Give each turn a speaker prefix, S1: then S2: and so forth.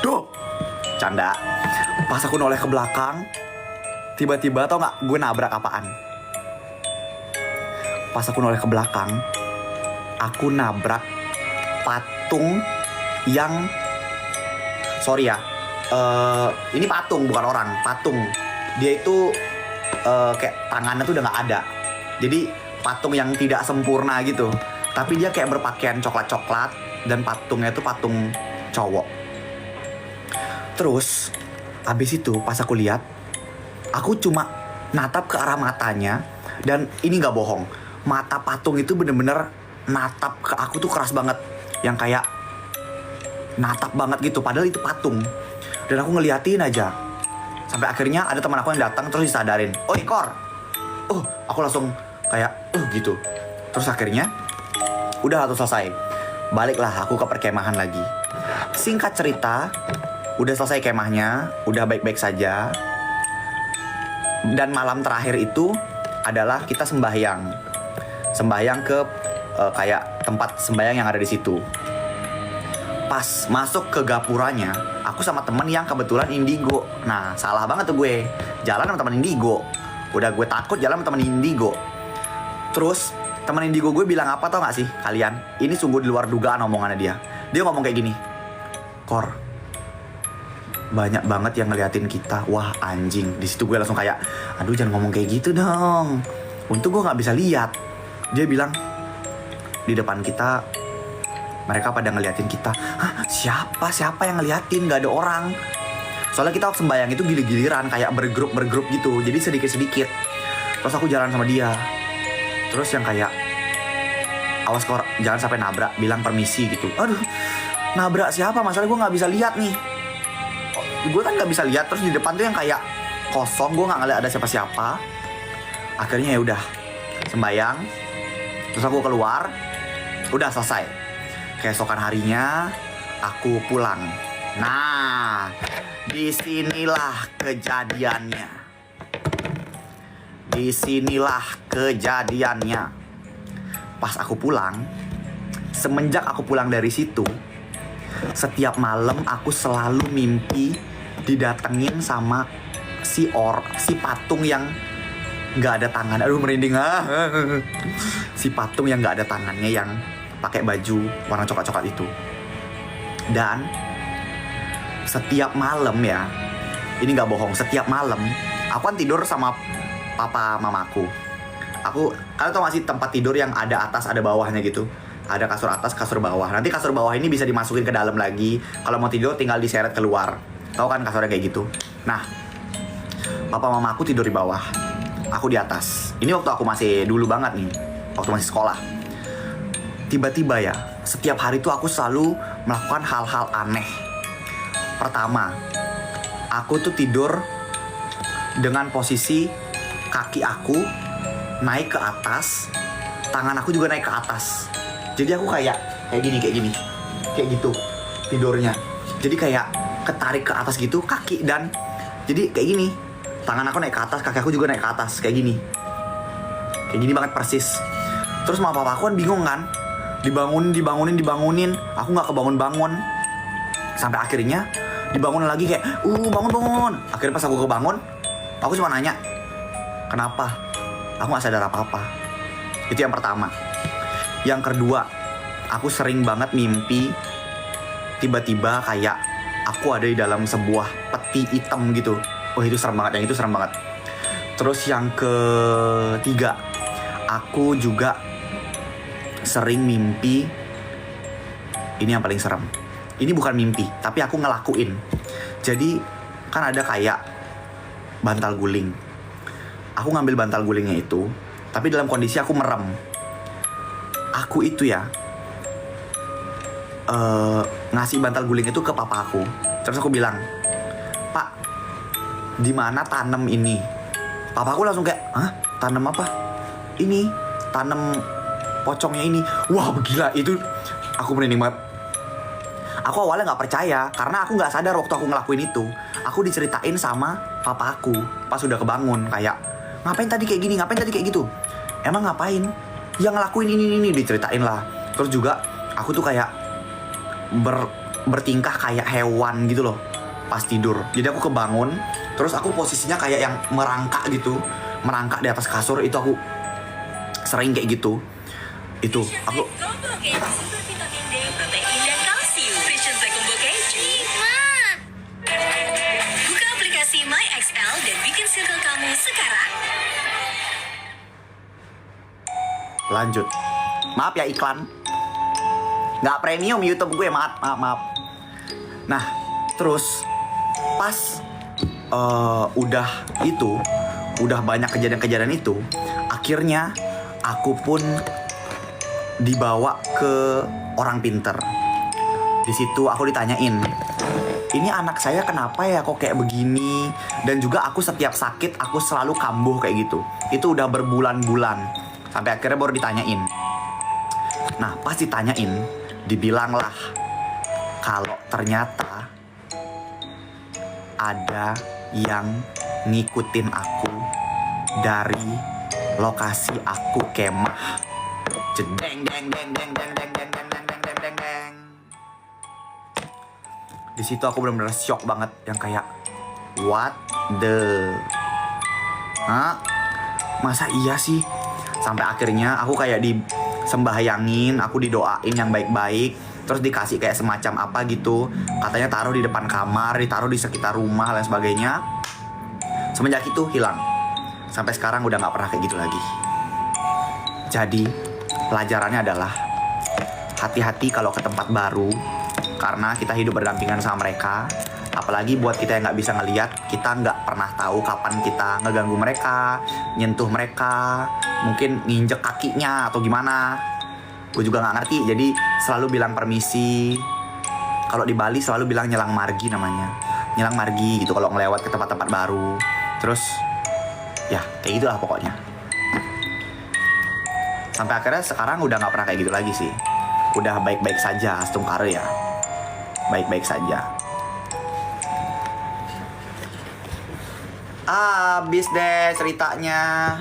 S1: Duh, canda. Pas aku noleh ke belakang, tiba-tiba tau gak gue nabrak apaan? Pas aku noleh ke belakang, aku nabrak patung yang, sorry ya, ini patung bukan orang, patung. Dia itu kayak tangannya tuh udah gak ada. Jadi patung yang tidak sempurna gitu. Tapi dia kayak berpakaian coklat-coklat dan patungnya tuh patung cowok. Terus abis itu pas aku lihat, aku cuma natap ke arah matanya. Dan ini gak bohong, mata patung itu bener-bener natap ke aku tuh keras banget. Yang kayak natap banget gitu, padahal itu patung. Dan aku ngeliatin aja. Sampai akhirnya ada teman aku yang datang terus disadarin, "Oi Kor." Aku langsung kayak gitu. Terus akhirnya udah tuh selesai. Baliklah aku ke perkemahan lagi. Singkat cerita, udah selesai kemahnya, udah baik-baik saja. Dan malam terakhir itu adalah kita sembahyang. Sembahyang ke kayak tempat sembahyang yang ada di situ. Pas masuk ke gapuranya, aku sama temen yang kebetulan indigo. Nah, salah banget tuh gue. Jalan sama temen indigo. Udah gue takut jalan sama temen indigo. Terus temen indigo gue bilang apa tau gak sih kalian? Ini sungguh di luar dugaan omongannya dia. Dia ngomong kayak gini, "Kor, banyak banget yang ngeliatin kita." Wah anjing. Di situ gue langsung kayak, aduh jangan ngomong kayak gitu dong. Untung gue nggak bisa lihat. Dia bilang, di depan kita mereka pada ngeliatin kita. Hah, siapa yang ngeliatin? Gak ada orang. Soalnya kita sembahyang itu gili-giliran, kayak bergrup gitu. Jadi sedikit-sedikit. Terus aku jalan sama dia. Terus yang kayak, "Awas Kor, jangan sampai nabrak, bilang permisi," gitu. Aduh, nabrak siapa? Masalah gue nggak bisa lihat nih. Gue kan nggak bisa lihat. Terus di depan tuh yang kayak kosong, gue nggak ngeliat ada siapa-siapa. Akhirnya ya udah sembayang. Terus aku keluar. Udah selesai. Keesokan harinya aku pulang. Nah, disinilah kejadiannya. Pas aku pulang, semenjak aku pulang dari situ, setiap malam aku selalu mimpi didatengin sama si patung yang nggak ada tangan. Aduh merinding. Si patung yang nggak ada tangannya, yang pakai baju warna coklat-coklat itu. Dan setiap malam ya, ini nggak bohong, setiap malam aku kan tidur sama papa mamaku. Kalian tau gak sih tempat tidur yang ada atas ada bawahnya gitu? Ada kasur atas, kasur bawah. Nanti kasur bawah ini bisa dimasukin ke dalam lagi. Kalau mau tidur tinggal diseret keluar. Tahu kan kasurnya kayak gitu. Nah, papa mama aku tidur di bawah, aku di atas. Ini waktu aku masih dulu banget nih, waktu masih sekolah. Tiba-tiba ya, setiap hari tuh aku selalu melakukan hal-hal aneh. Pertama, aku tuh tidur dengan posisi kaki aku naik ke atas, tangan aku juga naik ke atas. Jadi aku kayak gini, kayak gitu tidurnya. Jadi kayak ketarik ke atas gitu kaki, dan jadi kayak gini, tangan aku naik ke atas, kaki aku juga naik ke atas, kayak gini banget persis. Terus mama papa aku kan bingung kan, dibangunin, aku nggak kebangun. Sampai akhirnya dibangun lagi kayak bangun. Akhirnya pas aku kebangun, aku cuma nanya, "Kenapa?" Aku gak sadar apa-apa. Itu yang pertama. Yang kedua, aku sering banget mimpi tiba-tiba kayak aku ada di dalam sebuah peti hitam gitu. Itu serem banget, yang itu serem banget. Terus yang ketiga, aku juga sering mimpi. Ini yang paling serem. Ini bukan mimpi, tapi aku ngelakuin. Jadi kan ada kayak bantal guling. Aku ngambil bantal gulingnya itu, tapi dalam kondisi aku merem. Aku itu ya ngasih bantal guling itu ke papa aku. Terus aku bilang, "Pak, di mana tanam ini?" Papa aku langsung kayak, "Hah? Tanam apa?" "Ini, tanam pocongnya ini." Wah gila, itu aku merinding banget. Aku awalnya gak percaya, karena aku gak sadar waktu aku ngelakuin itu. Aku diceritain sama papa aku pas udah kebangun, kayak, "Ngapain tadi kayak gini, ngapain tadi kayak gitu?" "Emang ngapain?" "Ya ngelakuin ini," diceritain lah. Terus juga aku tuh kayak bertingkah kayak hewan gitu loh pas tidur. Jadi aku kebangun, terus aku posisinya kayak yang merangkak gitu, merangkak di atas kasur. Itu aku sering kayak gitu. Itu aku
S2: Vitamin D, protein, dan kalsium. Vision Zai Combo Keju. Buka aplikasi MyXL dan bikin circle kamu sekarang.
S1: lanjut. Maaf ya iklan. Nggak premium YouTube gue, maaf. Nah, terus pas udah banyak kejadian-kejadian itu, akhirnya aku pun dibawa ke orang pinter. Di situ aku ditanyain, ini anak saya kenapa ya kok kayak begini? Dan juga aku setiap sakit aku selalu kambuh kayak gitu. Itu udah berbulan-bulan. Sampai akhirnya baru ditanyain. Nah, pas ditanyain, dibilanglah kalau ternyata ada yang ngikutin aku dari lokasi aku kemah. Jedeng deng deng deng deng deng deng deng deng deng deng deng deng. Di situ aku benar-benar shock banget, yang kayak what the, hah? Masa iya sih? Sampai akhirnya aku kayak disembahyangin, aku didoain yang baik-baik, terus dikasih kayak semacam apa gitu, katanya taruh di depan kamar, ditaruh di sekitar rumah dan sebagainya. Semenjak itu hilang. Sampai sekarang udah gak pernah kayak gitu lagi. Jadi pelajarannya adalah hati-hati kalau ke tempat baru, karena kita hidup berdampingan sama mereka. Apalagi buat kita yang gak bisa ngeliat, kita gak pernah tahu kapan kita ngeganggu mereka, nyentuh mereka, mungkin nginjek kakinya atau gimana. Gue juga gak ngerti, jadi selalu bilang permisi. Kalau di Bali selalu bilang nyelang margi namanya. Nyelang margi gitu kalau ngelewat ke tempat-tempat baru. Terus ya kayak gitulah pokoknya. Sampai akhirnya sekarang udah gak pernah kayak gitu lagi sih. Udah baik-baik saja, Astungkare ya. Baik-baik saja. Habis deh ceritanya.